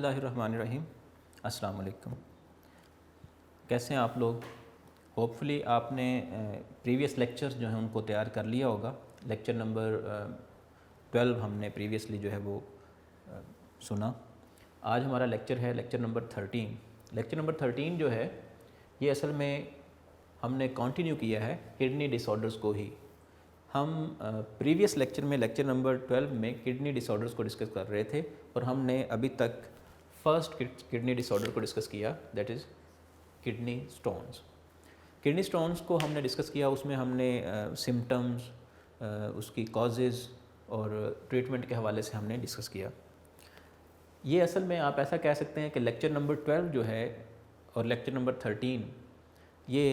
बिस्मिल्लाहिर्रहमानिर्रहीम। अस्सलाम वालेकुम। कैसे हैं आप लोग? होपफुली आपने प्रीवियस लेक्चर्स जो हैं उनको तैयार कर लिया होगा। लेक्चर नंबर 12 हमने प्रीवियसली जो है वो सुना। आज हमारा लेक्चर है लेक्चर नंबर 13। लेक्चर नंबर 13 जो है ये असल में हमने कंटिन्यू किया है किडनी डिसऑर्डर्स को ही। हम प्रीवियस लेक्चर में लेक्चर नंबर 12 में किडनी डिसऑर्डर्स को डिस्कस कर रहे थे और हमने अभी तक फर्स्ट किडनी डिसऑर्डर को डिस्कस किया, that is kidney stones. Kidney stones को हमने डिस्कस किया, उसमें हमने सिम्टम्स, उसकी कॉजेज़ और ट्रीटमेंट के हवाले से हमने डिस्कस किया। ये असल में आप ऐसा कह सकते हैं कि लेक्चर नंबर 12 जो है और लेक्चर नंबर 13 ये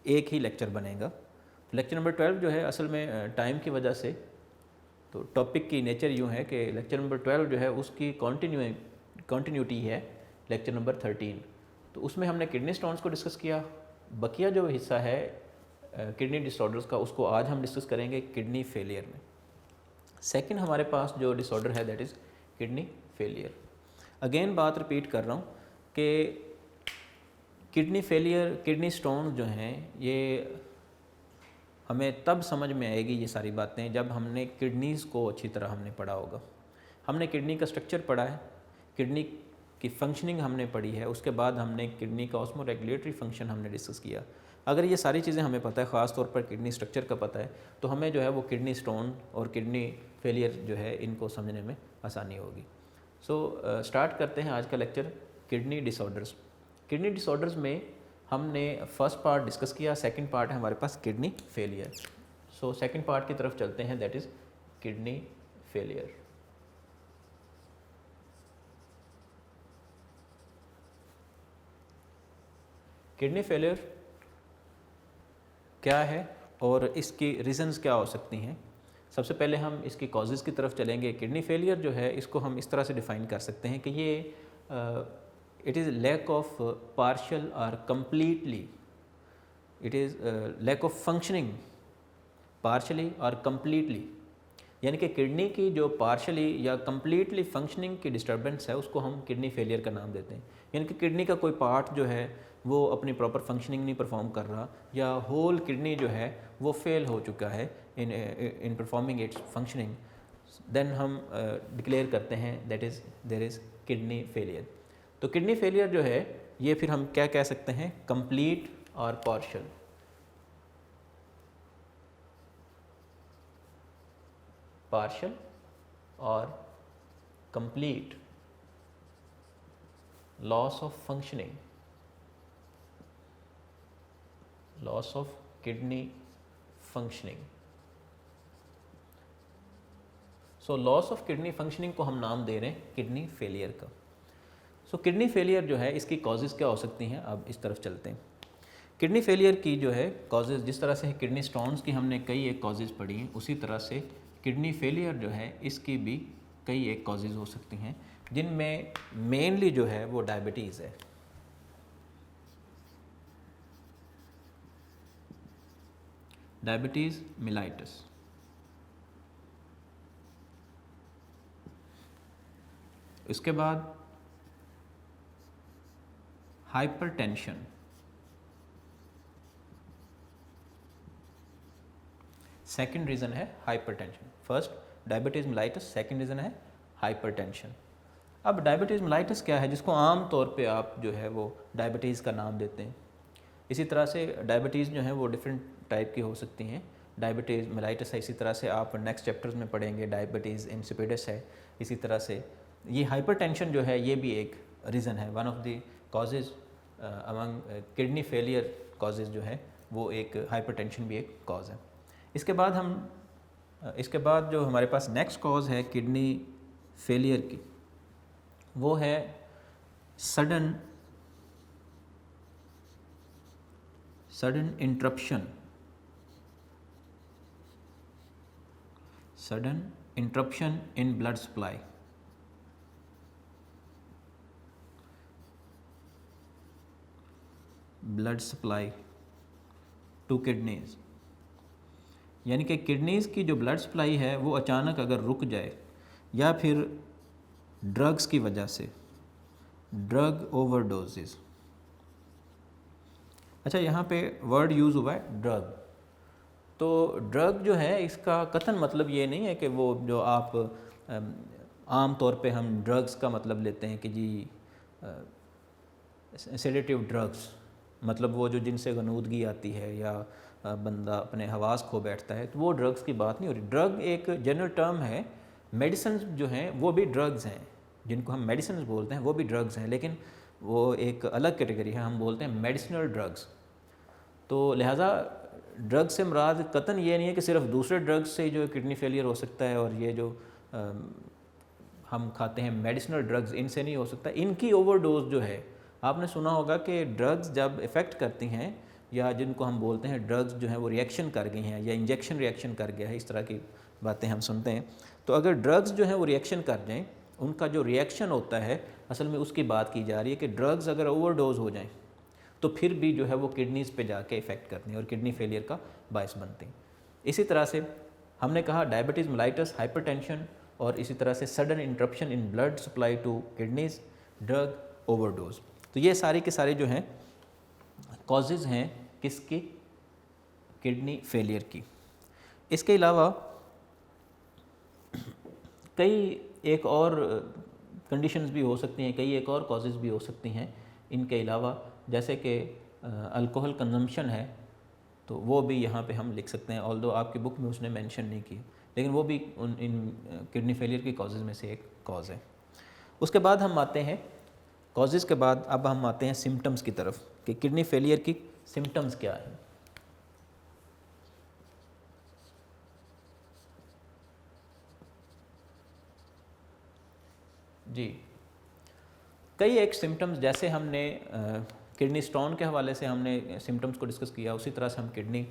एक ही लेक्चर बनेगा। लेक्चर नंबर 12 जो है असल में टाइम की वजह से, तो टॉपिक की नेचर यूँ है कि लेक्चर नंबर 12 जो है उसकी कंटिन्यूटी है लेक्चर नंबर 13। तो उसमें हमने किडनी स्टोन्स को डिस्कस किया। बकिया जो हिस्सा है किडनी डिसऑर्डर्स का, उसको आज हम डिस्कस करेंगे किडनी फेलियर में। सेकंड हमारे पास जो डिसऑर्डर है that is kidney failure. Again बात रिपीट कर रहा हूँ कि किडनी फेलियर, किडनी स्टोन जो हैं ये हमें तब समझ में आएगी ये सारी बातें जब हमने किडनीज़ को अच्छी तरह हमने पढ़ा होगा। हमने किडनी का स्ट्रक्चर पढ़ा है, किडनी की फंक्शनिंग हमने पढ़ी है, उसके बाद हमने किडनी का ऑस्मो रेगुलेटरी फंक्शन हमने डिस्कस किया। अगर ये सारी चीज़ें हमें पता है, ख़ास तौर पर किडनी स्ट्रक्चर का पता है, तो हमें जो है वो किडनी स्टोन और किडनी फेलियर जो है इनको समझने में आसानी होगी। सो स्टार्ट करते हैं आज का lecture kidney disorders. Kidney disorders में हमने फर्स्ट पार्ट डिस्कस किया, सेकंड पार्ट है हमारे पास kidney failure. So second part की तरफ चलते हैं, that is kidney failure. Kidney failure क्या है और इसकी रीज़न्स क्या हो सकती हैं। सबसे पहले हम इसकी कॉजेज़ की तरफ चलेंगे। किडनी फेलियर जो है इसको हम इस तरह से डिफ़ाइन कर सकते हैं कि ये it is lack of partial और completely, it is lack of functioning partially और कम्प्लीटली, यानी कि किडनी की जो पार्शली या कम्प्लीटली फंक्शनिंग की डिस्टर्बेंस है उसको हम किडनी फेलियर का नाम देते हैं। यानी कि किडनी का कोई पार्ट जो है वो अपनी प्रॉपर फंक्शनिंग नहीं परफॉर्म कर रहा, या होल किडनी जो है वो फेल हो चुका है in performing its functioning, then हम डिक्लेयर करते हैं that is there is kidney failure. तो किडनी फेलियर जो है ये फिर हम क्या कह सकते हैं, कंप्लीट और पार्शियल। पार्शियल और complete loss of functioning, loss of kidney functioning. So loss of kidney functioning को हम नाम दे रहे हैं किडनी फेलियर का। सो किडनी फेलियर जो है इसकी कॉजेज़ क्या हो सकती हैं, अब इस तरफ चलते हैं। किडनी फेलियर की जो है कॉजेज़, जिस तरह से किडनी स्टोन्स की हमने कई एक कॉजेज़ पढ़ी हैं, उसी तरह से किडनी फेलियर जो है इसकी भी कई एक कॉजेज़ हो सकती हैं, जिनमें मेनली जो है वो डायबिटीज़ है। डायबिटीज़ मिलाइटिस, इसके बाद हाइपरटेंशन, सेकंड रीज़न है hypertension. First diabetes mellitus, second reason है हाइपरटेंशन। अब डायबिटीज़ मिलाइटिस क्या है, जिसको आम तौर पे आप जो है वो डायबिटीज़ का नाम देते हैं। इसी तरह से डायबिटीज़ जो है वो डिफरेंट टाइप की हो सकती हैं। डायबिटीज़ मिलाइटिस है, इसी तरह से आप नेक्स्ट चैप्टर्स में पढ़ेंगे डायबिटीज़ इंसिपिडस है। इसी तरह से ये हाइपरटेंशन जो है ये भी एक रीज़न है, one of the causes among kidney failure causes जो है वो एक हाइपरटेंशन भी एक कॉज है। इसके बाद जो हमारे पास नेक्स्ट कॉज है किडनी फेलियर की, वो है sudden interruption, sudden interruption in blood supply. Blood supply to kidneys, यानी कि किडनीज़ की जो ब्लड सप्लाई है वो अचानक अगर रुक जाए या फिर ड्रग्स की वजह से, ड्रग ओवरडोजेस। अच्छा, यहाँ पे वर्ड यूज़ हुआ है ड्रग। तो ड्रग जो है इसका कथन मतलब ये नहीं है कि वो जो आप आम तौर पे हम ड्रग्स का मतलब लेते हैं कि जी सेडेटिव ड्रग्स, मतलब वो जो जिनसे गनूदगी आती है या बंदा अपने हवास खो बैठता है, तो वो ड्रग्स की बात नहीं हो रही। ड्रग एक जनरल टर्म है। मेडिसिन जो हैं वो भी ड्रग्स हैं, जिनको हम मेडिसिन बोलते हैं वो भी ड्रग्स हैं, लेकिन वो एक अलग कैटेगरी है, हम बोलते हैं मेडिसिनल ड्रग्स। तो लिहाजा ड्रग्स से मुराद कतन ये नहीं है कि सिर्फ दूसरे ड्रग्स से जो किडनी फेलियर हो सकता है, और ये जो हम खाते हैं मेडिसिनल ड्रग्स, इनसे नहीं हो सकता। इनकी ओवरडोज जो है, आपने सुना होगा कि ड्रग्स जब इफ़ेक्ट करती हैं, या जिनको हम बोलते हैं ड्रग्स जो हैं वो रिएक्शन कर गई हैं या इंजेक्शन रिएक्शन कर गया है, इस तरह की बातें हम सुनते हैं। तो अगर ड्रग्स जो हैं वो रिएक्शन कर जाएँ, उनका जो रिएक्शन होता है असल में उसकी बात की जा रही है कि ड्रग्स अगर ओवरडोज हो जाएँ तो फिर भी जो है वो किडनीज़ पे जाके इफ़ेक्ट करती हैं और किडनी फेलियर का बायस बनती हैं। इसी तरह से हमने कहा डायबिटीज़ मेलाइटस, हाइपरटेंशन, और इसी तरह से sudden interruption in blood supply to kidneys, drug overdose. तो ये सारे के सारे जो हैं कॉजेज़ हैं किसकी, किडनी फेलियर की। इसके अलावा कई एक और कंडीशंस भी हो सकती हैं, कई एक और कॉजेज़ भी हो सकती हैं इनके अलावा, जैसे कि अल्कोहल कंजम्पशन है, तो वो भी यहाँ पे हम लिख सकते हैं, ऑल्दो आपकी बुक में उसने मेंशन नहीं की, लेकिन वो भी इन किडनी फेलियर की कॉजेज़ में से एक कॉज है। उसके बाद हम आते हैं कॉजेज़ के बाद, अब हम आते हैं सिम्टम्स की तरफ कि किडनी फेलियर की सिम्टम्स क्या है। जी, कई एक सिम्टम्स, जैसे हमने किडनी स्टोन के हवाले से हमने सिम्टम्स को डिस्कस किया, उसी तरह से हम किडनी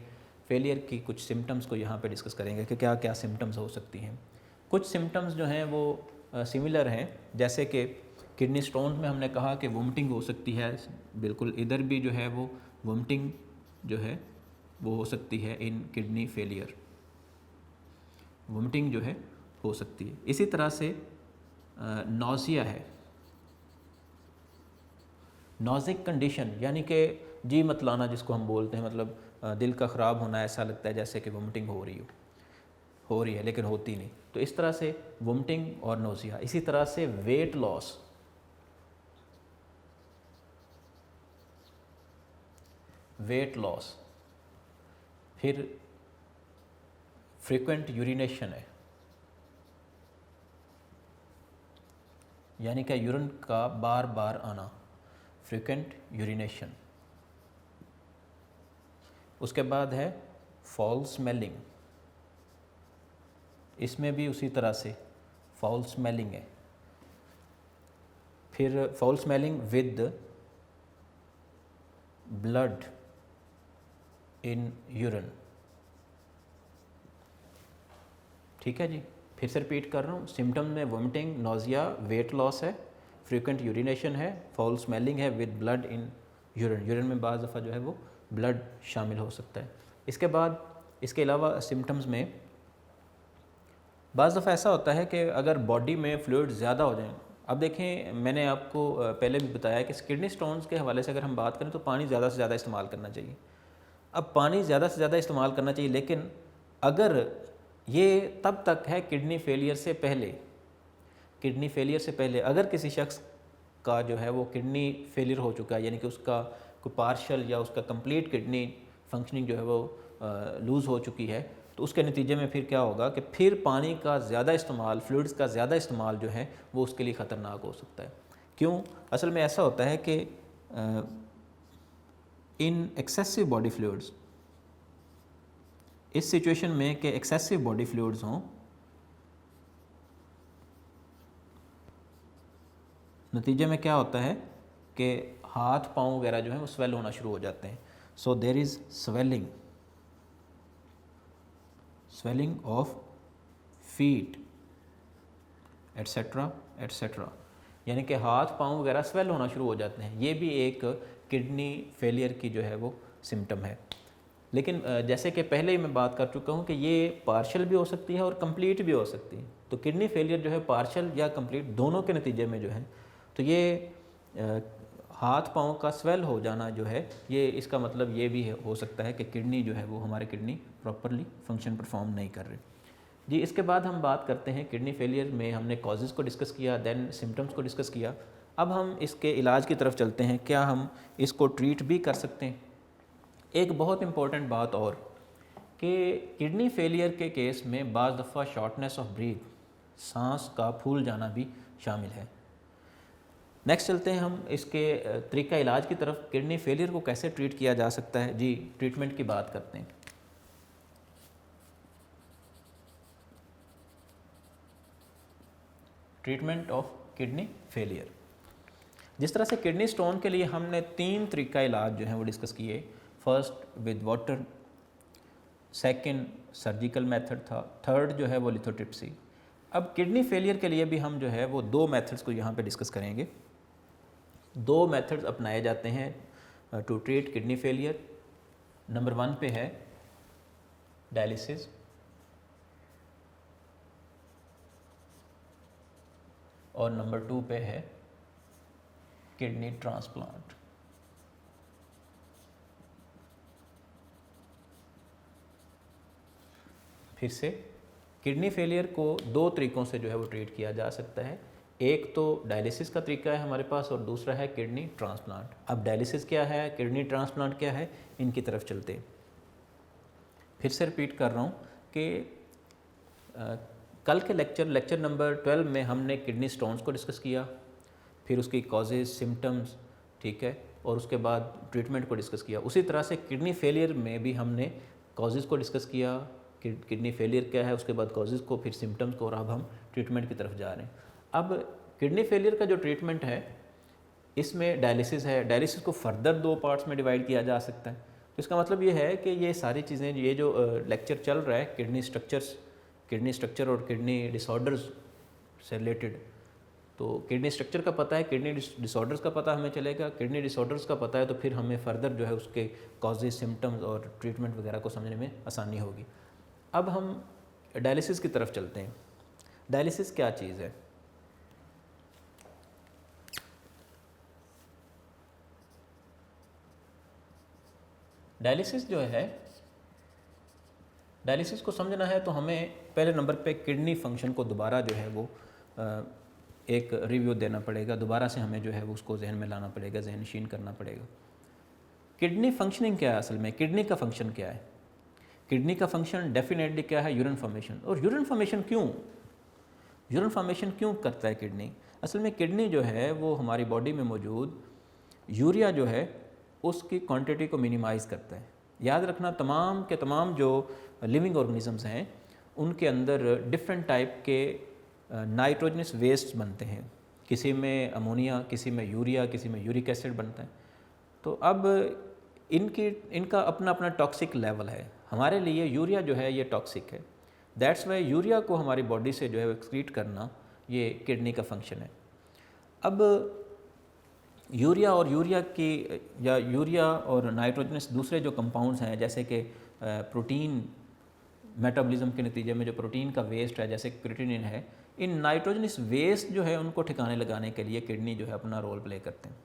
फेलियर की कुछ सिम्टम्स को यहाँ पे डिस्कस करेंगे कि क्या क्या सिम्टम्स हो सकती हैं। कुछ सिम्टम्स जो हैं वो सिमिलर हैं, जैसे कि किडनी स्टोन में हमने कहा कि वोमिटिंग हो सकती है, बिल्कुल इधर भी जो है वो वोमिटिंग जो है वो हो सकती है इन किडनी फेलियर, वोमिटिंग जो है हो सकती है। इसी तरह से नौजिया है, नॉजिक कंडीशन, यानी कि जी मत लाना जिसको हम बोलते हैं, मतलब दिल का ख़राब होना, ऐसा लगता है जैसे कि वोमिटिंग हो रही है लेकिन होती नहीं, तो इस तरह से वोमिटिंग और नोज़िया। इसी तरह से वेट लॉस, फिर फ्रीक्वेंट यूरिनेशन है, यानी कि यूरिन का बार बार आना, फ्रीक्वेंट यूरिनेशन। उसके बाद है फाउल स्मेलिंग, इसमें भी उसी तरह से फाउल स्मेलिंग है, फिर foul smelling with blood in urine. ठीक है जी, फिर से रिपीट कर रहा हूँ, सिम्टम में वोमिटिंग, नोज़िया, वेट लॉस है, फ्रीक्वेंट यूरिनेशन है, फाउल स्मेलिंग है with blood in urine. Urine में बाज़ दफ़ा जो है वो ब्लड शामिल हो सकता है। इसके बाद इसके अलावा सिम्टम्स में बाज़ दफ़ा ऐसा होता है कि अगर बॉडी में फ्लूइड ज़्यादा हो जाए, अब देखें मैंने आपको पहले भी बताया कि किडनी स्टोन्स के हवाले से अगर हम बात करें तो पानी ज़्यादा से ज़्यादा इस्तेमाल करना चाहिए। अब पानी ज़्यादा से ज़्यादा इस्तेमाल करना चाहिए, लेकिन अगर ये तब तक है किडनी फेलियर से पहले अगर किसी शख्स का जो है वो किडनी फेलियर हो चुका है, यानी कि उसका कोई पार्शल या उसका कंप्लीट किडनी फंक्शनिंग जो है वो लूज़ हो चुकी है, तो उसके नतीजे में फिर क्या होगा कि फिर पानी का ज़्यादा इस्तेमाल, फ्लूइड्स का ज़्यादा इस्तेमाल जो है वो उसके लिए ख़तरनाक हो सकता है। क्यों? असल में ऐसा होता है कि इन एक्सेसिव बॉडी फ्लूइड्स, इस सिचुएशन में कि एक्सेसिव बॉडी फ्लूइड्स हों, नतीजे में क्या होता है कि हाथ पाँव वगैरह जो है वो स्वेल होना शुरू हो जाते हैं। So there is swelling of feet etcetera etcetera, यानी कि हाथ पाँव वगैरह स्वेल होना शुरू हो जाते हैं। ये भी एक किडनी फेलियर की जो है वो सिम्टम है। लेकिन जैसे कि पहले ही मैं बात कर चुका हूँ कि ये पार्शल भी हो सकती है और कंप्लीट भी हो सकती है। तो किडनी फेलियर जो है पार्शल या कंप्लीट दोनों के नतीजे में जो है, तो ये हाथ पाँव का स्वेल हो जाना जो है, ये इसका मतलब ये भी हो सकता है कि किडनी जो है वो हमारे किडनी प्रॉपरली फंक्शन परफॉर्म नहीं कर रही। जी, इसके बाद हम बात करते हैं किडनी फेलियर में हमने कॉजेज़ को डिस्कस किया, देन सिम्टम्स को डिस्कस किया। अब हम इसके इलाज की तरफ चलते हैं, क्या हम इसको ट्रीट भी कर सकते हैं। एक बहुत इम्पॉर्टेंट बात और कि किडनी फेलियर के केस में बाज़ दफ़ा शॉर्टनेस ऑफ ब्रीथ, सांस का फूल जाना भी शामिल है। नेक्स्ट चलते हैं हम इसके तरीका इलाज की तरफ। किडनी फेलियर को कैसे ट्रीट किया जा सकता है। जी, ट्रीटमेंट की बात करते हैं। ट्रीटमेंट ऑफ किडनी फेलियर, जिस तरह से किडनी स्टोन के लिए हमने 3 तरीका इलाज जो है वो डिस्कस किए। First with water, second surgical method था, थर्ड जो है वो लिथोट्रिप्सी। अब किडनी फेलियर के लिए भी हम जो है वो 2 मेथड्स को यहाँ पे डिस्कस करेंगे। 2 मेथड्स अपनाए जाते हैं to treat kidney failure. Number 1 पे है डायलिसिस, और नंबर 2 पे है किडनी ट्रांसप्लांट। फिर से किडनी फेलियर को 2 तरीक़ों से जो है वो ट्रीट किया जा सकता है। एक तो डायलिसिस का तरीका है हमारे पास, और दूसरा है किडनी ट्रांसप्लांट। अब डायलिसिस क्या है, किडनी ट्रांसप्लांट क्या है, इनकी तरफ चलते हैं। फिर से रिपीट कर रहा हूँ कि कल के लेक्चर नंबर 12 में हमने किडनी स्टोन्स को डिस्कस किया, फिर उसकी कॉजेज़, सिम्टम्स, ठीक है, और उसके बाद ट्रीटमेंट को डिस्कस किया। उसी तरह से किडनी फेलियर में भी हमने कॉजेज़ को डिस्कस किया, किडनी फेलियर क्या है, उसके बाद कॉजेज़ को, फिर सिम्टम्स को, और अब हम ट्रीटमेंट की तरफ जा रहे हैं। अब किडनी फेलियर का जो ट्रीटमेंट है, इसमें डायलिसिस है। डायलिसिस को फर्दर 2 पार्ट्स में डिवाइड किया जा सकता है। तो इसका मतलब ये है कि ये सारी चीज़ें, ये जो लेक्चर चल रहा है किडनी स्ट्रक्चर और किडनी डिसऑर्डर्स से रिलेटेड, तो किडनी स्ट्रक्चर का पता है, किडनी डिसऑर्डर्स का पता हमें चलेगा। किडनी डिसऑर्डर्स का पता है तो फिर हमें फर्दर जो है उसके कॉजेज, सिम्टम्स और ट्रीटमेंट वगैरह को समझने में आसानी होगी। अब हम डायलिसिस की तरफ चलते हैं। डायलिसिस क्या चीज़ है? डायलिसिस जो है, डायलिसिस को समझना है तो हमें पहले नंबर पे किडनी फंक्शन को दोबारा जो है वो एक रिव्यू देना पड़ेगा। दोबारा से हमें जो है वो उसको जहन में लाना पड़ेगा, जहन नशीन करना पड़ेगा। किडनी फंक्शनिंग क्या है असल में? किडनी का फंक्शन क्या है? किडनी का फंक्शन डेफिनेटली क्या है? Urine formation. और यूरिन फॉर्मेशन क्यों करता है किडनी? असल में किडनी जो है वो हमारी बॉडी में मौजूद यूरिया जो है उसकी क्वांटिटी को मिनिमाइज़ करता है। याद रखना, तमाम के तमाम जो लिविंग ऑर्गेनिजम्स हैं उनके अंदर डिफरेंट टाइप के नाइट्रोजनस वेस्ट बनते हैं। किसी में अमोनिया, किसी में यूरिया, किसी में यूरिक एसिड बनता है। तो अब इनका अपना अपना टॉक्सिक लेवल है। हमारे लिए यूरिया जो है ये टॉक्सिक है। दैट्स वाई यूरिया को हमारी बॉडी से जो है एक्सक्रीट करना ये किडनी का फंक्शन है। अब यूरिया और नाइट्रोजनस दूसरे जो कंपाउंड्स हैं, जैसे कि प्रोटीन मेटाबॉलिज्म के नतीजे में जो प्रोटीन का वेस्ट है, जैसे क्रिएटिनिन है, इन नाइट्रोजनस वेस्ट जो है उनको ठिकाने लगाने के लिए किडनी जो है अपना रोल प्ले करते हैं।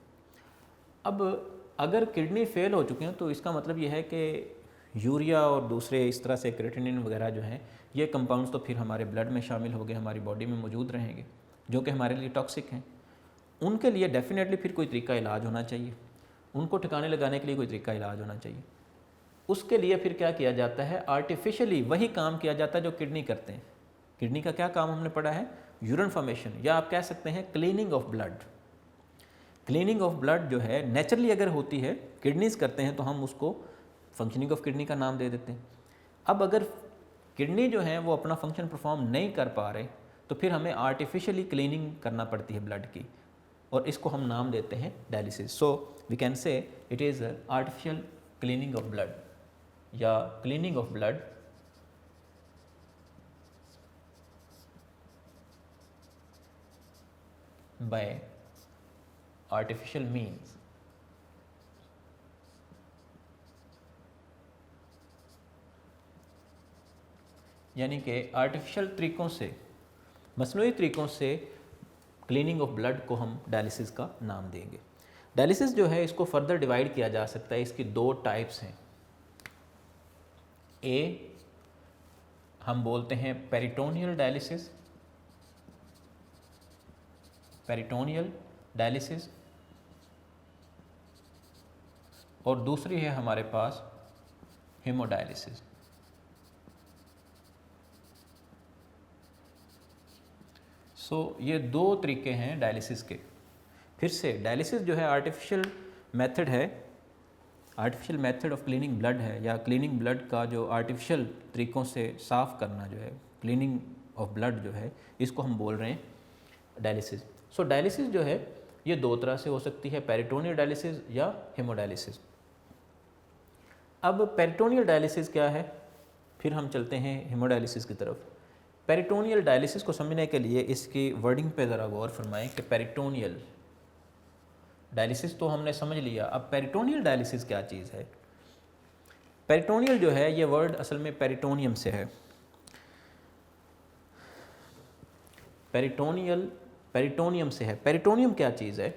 अब अगर किडनी फेल हो चुके हैं तो इसका मतलब ये है कि यूरिया और दूसरे इस तरह से क्रिएटिनिन वगैरह जो हैं, ये कंपाउंड्स तो फिर हमारे ब्लड में शामिल हो गए, हमारी बॉडी में मौजूद रहेंगे, जो कि हमारे लिए टॉक्सिक हैं। उनके लिए डेफिनेटली फिर कोई तरीका इलाज होना चाहिए, उनको ठिकाने लगाने के लिए कोई तरीका इलाज होना चाहिए। उसके लिए फिर क्या किया जाता है? आर्टिफिशियली वही काम किया जाता है जो किडनी करते हैं। किडनी का क्या काम हमने पढ़ा है? यूरिन फॉर्मेशन, या आप कह सकते हैं cleaning of blood. Cleaning of blood जो है नेचुरली अगर होती है, किडनीज करते हैं, तो हम उसको फंक्शनिंग ऑफ किडनी का नाम दे देते हैं। अब अगर किडनी जो है वो अपना फंक्शन परफॉर्म नहीं कर पा रहे तो फिर हमें आर्टिफिशियली क्लीनिंग करना पड़ती है ब्लड की, और इसको हम नाम देते हैं dialysis. So we can say it is artificial cleaning of blood, या cleaning of blood by artificial means. यानी कि आर्टिफिशियल तरीक़ों से, मसनूई तरीक़ों से क्लीनिंग ऑफ ब्लड को हम डायलिसिस का नाम देंगे। डायलिसिस जो है इसको फर्दर डिवाइड किया जा सकता है, इसकी दो टाइप्स हैं। ए हम बोलते हैं पेरिटोनियल डायलिसिस, पेरिटोनियल डायलिसिस, और दूसरी है हमारे पास हेमोडायलिसिस। ये दो तरीके हैं डायलिसिस के। फिर से डायलिसिस जो है आर्टिफिशियल मेथड है, artificial method of cleaning blood है, या क्लीनिंग ब्लड का जो आर्टिफिशियल तरीक़ों से साफ़ करना जो है, क्लीनिंग ऑफ ब्लड जो है, इसको हम बोल रहे हैं डायलिसिस। डायलिसिस जो है ये दो तरह से हो सकती है, पेरिटोनियल डायलिसिस या हेमोडायलिसिस। अब पेरिटोनियल डायलिसिस क्या है, फिर हम चलते हैं हेमोडायलिसिस की तरफ। पेरिटोनियल डायलिसिस को समझने के लिए इसकी वर्डिंग पे ज़रा गौर फरमाएं कि पेरिटोनियल डायलिसिस तो हमने समझ लिया, अब पेरिटोनियल डायलिसिस क्या चीज़ है। पेरिटोनियल जो है ये वर्ड असल में पेरिटोनियम से है। पेरिटोनियल पेरिटोनियम से है। पेरिटोनियम क्या चीज़ है?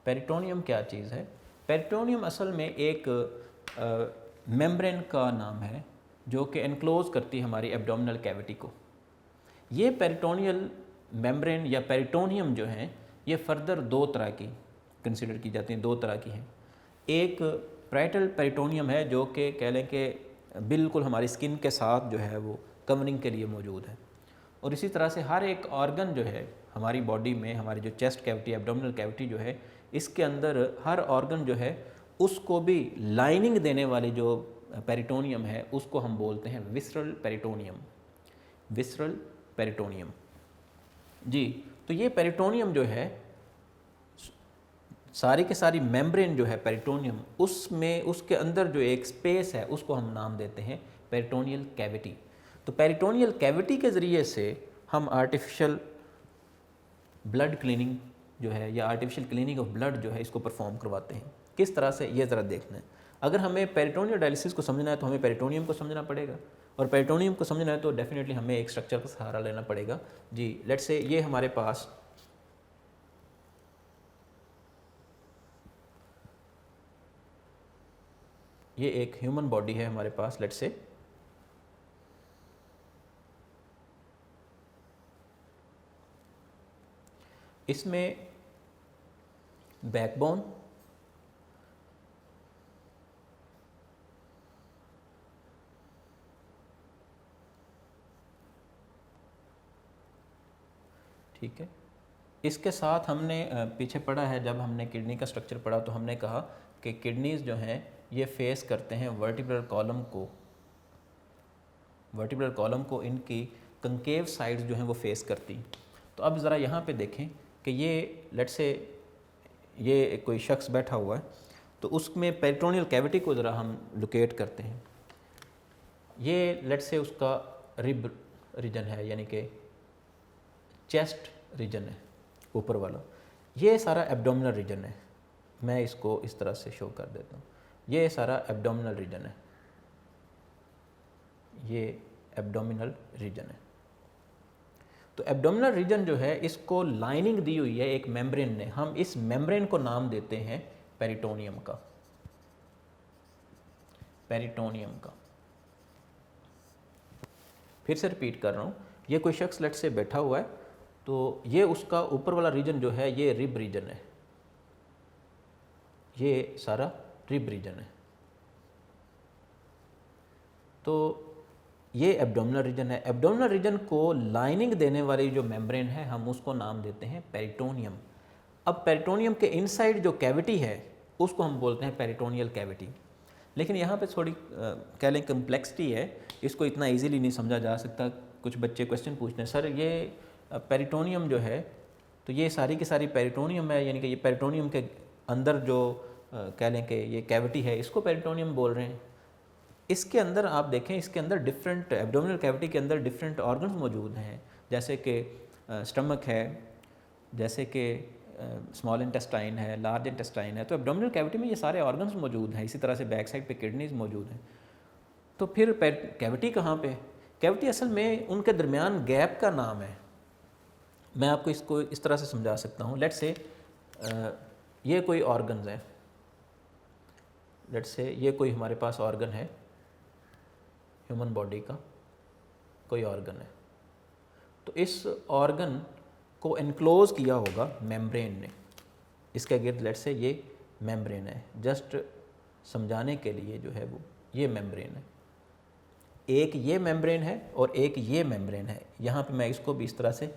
पेरिटोनियम क्या चीज़ है? पेरिटोनियम असल में एक मेम्ब्रेन का नाम है जो कि एनक्लोज करती है हमारी एब्डोमिनल कैविटी को। ये पेरिटोनियल मेम्ब्रेन या पेरिटोनियम जो हैं ये फर्दर दो तरह की कंसिडर की जाती हैं, दो तरह की हैं। एक पैरेटल पेरिटोनियम है जो कि कह लें कि बिल्कुल हमारी स्किन के साथ जो है वो कवरिंग के लिए मौजूद है, और इसी तरह से हर एक ऑर्गन जो है हमारी बॉडी में, हमारी जो चेस्ट कैविटी, एब्डोमिनल कैविटी जो है, इसके अंदर हर ऑर्गन जो है उसको भी लाइनिंग देने वाली जो पेरिटोनियम है उसको हम बोलते हैं विसरल पेरिटोनियम। विसरल पेरिटोनियम जी। तो ये पेरिटोनियम जो है सारी के सारी मेम्ब्रेन जो है पेरिटोनियम, उसमें उसके अंदर जो एक स्पेस है उसको हम नाम देते हैं पेरिटोनियल कैविटी। तो पेरिटोनियल कैविटी के ज़रिए से हम आर्टिफिशियल ब्लड क्लीनिंग जो है या आर्टिफिशियल क्लीनिंग ऑफ ब्लड जो है इसको परफॉर्म करवाते हैं। किस तरह से, ये ज़रा देखना है। अगर हमें पेरिटोनियल डायलिसिस को समझना है तो हमें पेरिटोनियम को समझना पड़ेगा, और पेरिटोनियम को समझना है तो डेफिनेटली हमें एक स्ट्रक्चर का सहारा लेना पड़ेगा जी। लेट्स से ये हमारे पास ये एक ह्यूमन बॉडी है हमारे पास, लेट्स से इसमें बैकबोन, ठीक है। इसके साथ हमने पीछे पढ़ा है, जब हमने किडनी का स्ट्रक्चर पढ़ा तो हमने कहा कि किडनीज़ जो हैं ये फेस करते हैं वर्टिब्रल कॉलम को, वर्टिब्रल कॉलम को इनकी कंकेव साइड्स जो हैं वो फेस करती। तो अब ज़रा यहाँ पे देखें कि ये लेट्स से ये कोई शख्स बैठा हुआ है, तो उसमें पेरिटोनियल कैविटी को ज़रा हम लोकेट करते हैं। ये लेट्स से उसका रिब रीजन है, यानी कि चेस्ट रीजन है ऊपर वाला। ये सारा एब्डोमिनल रीजन है, मैं इसको इस तरह से शो कर देता हूँ। ये सारा एब्डोमिनल रीजन है, ये एब्डोमिनल रीजन है। तो एब्डोमिनल रीजन जो है इसको लाइनिंग दी हुई है एक मेम्ब्रेन ने, हम इस मेम्ब्रेन को नाम देते हैं पेरिटोनियम का, पेरिटोनियम का। फिर से रिपीट कर रहा हूँ, ये कोई शख्स लेट से बैठा हुआ है, तो ये उसका ऊपर वाला रीजन जो है ये रिब रीजन है, ये सारा रिब रीजन है। तो ये एब्डोमिनल रीजन है। एब्डोमिनल रीजन को लाइनिंग देने वाली जो मेम्ब्रेन है हम उसको नाम देते हैं पेरिटोनियम। अब पेरिटोनियम के इनसाइड जो कैविटी है उसको हम बोलते हैं पेरिटोनियल कैविटी। लेकिन यहाँ पे थोड़ी कह लें कम्प्लेक्सिटी है, इसको इतना इजीली नहीं समझा जा सकता। कुछ बच्चे क्वेश्चन पूछते हैं, सर ये पेरिटोनियम जो है, तो ये सारी की सारी पेरिटोनियम है, यानी कि ये पेरिटोनियम के अंदर जो कह लें कि ये कैविटी है इसको पेरिटोनियम बोल रहे हैं। इसके अंदर आप देखें, इसके अंदर डिफरेंट एब्डोमिनल कैविटी के अंदर डिफरेंट ऑर्गन्स मौजूद हैं, जैसे कि स्टमक है, जैसे कि स्मॉल इंटेस्टाइन है, लार्ज इंटेस्टाइन है, तो एब्डोमिनल कैविटी में ये सारे ऑर्गन्स मौजूद हैं। इसी तरह से बैक साइड पे किडनीज मौजूद हैं। तो फिर कैविटी कहाँ पे? कैविटी असल में उनके दरमियान गैप का नाम है। मैं आपको इसको इस तरह से समझा सकता हूँ। लेट्स से ये कोई ऑर्गन्स है, लेट्स से ये कोई हमारे पास ऑर्गन है, ह्यूमन बॉडी का कोई ऑर्गन है। तो इस ऑर्गन को एनक्लोज किया होगा मेम्ब्रेन ने, इसके गिर्द लेट्स से ये मेम्ब्रेन है। जस्ट समझाने के लिए जो है वो ये मेम्ब्रेन है, एक ये मेम्ब्रेन है और एक ये मेम्ब्रेन है। यहाँ पे मैं इसको भी इस तरह से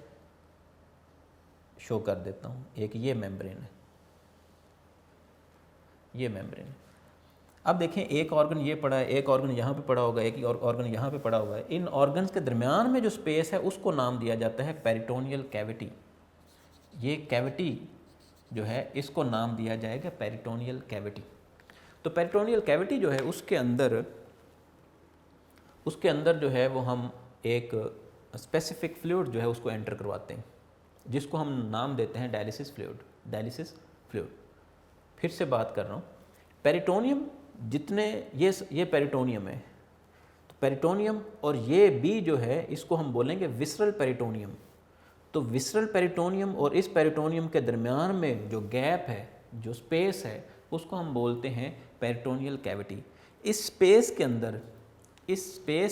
शो कर देता हूँ। एक ये मेम्ब्रेन है, ये मेम्ब्रेन है। अब देखें, एक ऑर्गन ये पड़ा है, एक ऑर्गन यहाँ पे पड़ा होगा, एक और ऑर्गन यहाँ पे पड़ा हुआ है। इन ऑर्गन्स के दरमियान में जो स्पेस है उसको नाम दिया जाता है पेरिटोनियल कैविटी। ये कैविटी जो है इसको नाम दिया जाएगा पेरिटोनियल कैविटी। तो पेरिटोनियल कैविटी जो है उसके अंदर जो है वो हम एक स्पेसिफिक फ्लूइड जो है उसको एंटर करवाते हैं, जिसको हम नाम देते हैं डायलिसिस फ्लूइड। डायलिसिस फ्लूइड, फिर से बात कर रहा हूँ, पेरिटोनियम जितने ये पेरिटोनियम है, तो पेरिटोनियम और ये बी जो है इसको हम बोलेंगे विसरल पेरिटोनियम। तो विसरल पेरिटोनियम और इस पेरिटोनियम के दरमियान में जो गैप है, जो स्पेस है, उसको हम बोलते हैं पेरिटोनियल कैविटी। इस स्पेस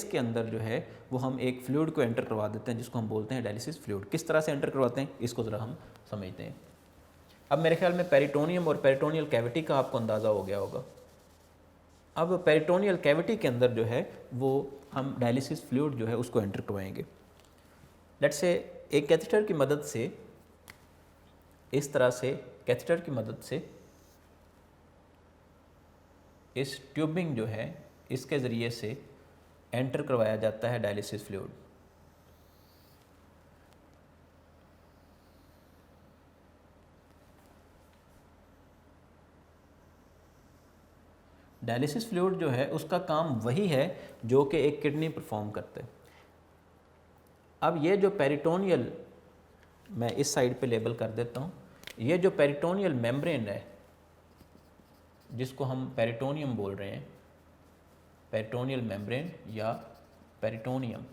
के अंदर जो है वो हम एक फ्लूइड को एंटर करवा देते हैं, जिसको हम बोलते हैं डायलिसिस फ्लूइड। किस तरह से एंटर करवाते हैं इसको ज़रा हम समझते हैं। अब मेरे ख्याल में पेरिटोनियम और पेरिटोनियल कैविटी का आपको अंदाज़ा हो गया होगा। अब पेरिटोनियल कैविटी के अंदर जो है वो हम डायलिसिस फ्लूइड जो है उसको एंटर करवाएंगे। लेट्स से एक कैथेटर की मदद से, इस तरह से कैथेटर की मदद से इस ट्यूबिंग जो है इसके ज़रिए से एंटर करवाया जाता है डायलिसिस फ्लूइड। डायलिसिस फ्लूइड जो है उसका काम वही है जो कि एक किडनी परफॉर्म करते हैं। अब ये जो पेरिटोनियल, मैं इस साइड पे लेबल कर देता हूँ, ये जो पेरिटोनियल मेम्ब्रेन है जिसको हम पेरिटोनियम बोल रहे हैं, पेरिटोनियल मेम्ब्रेन या पेरिटोनियम,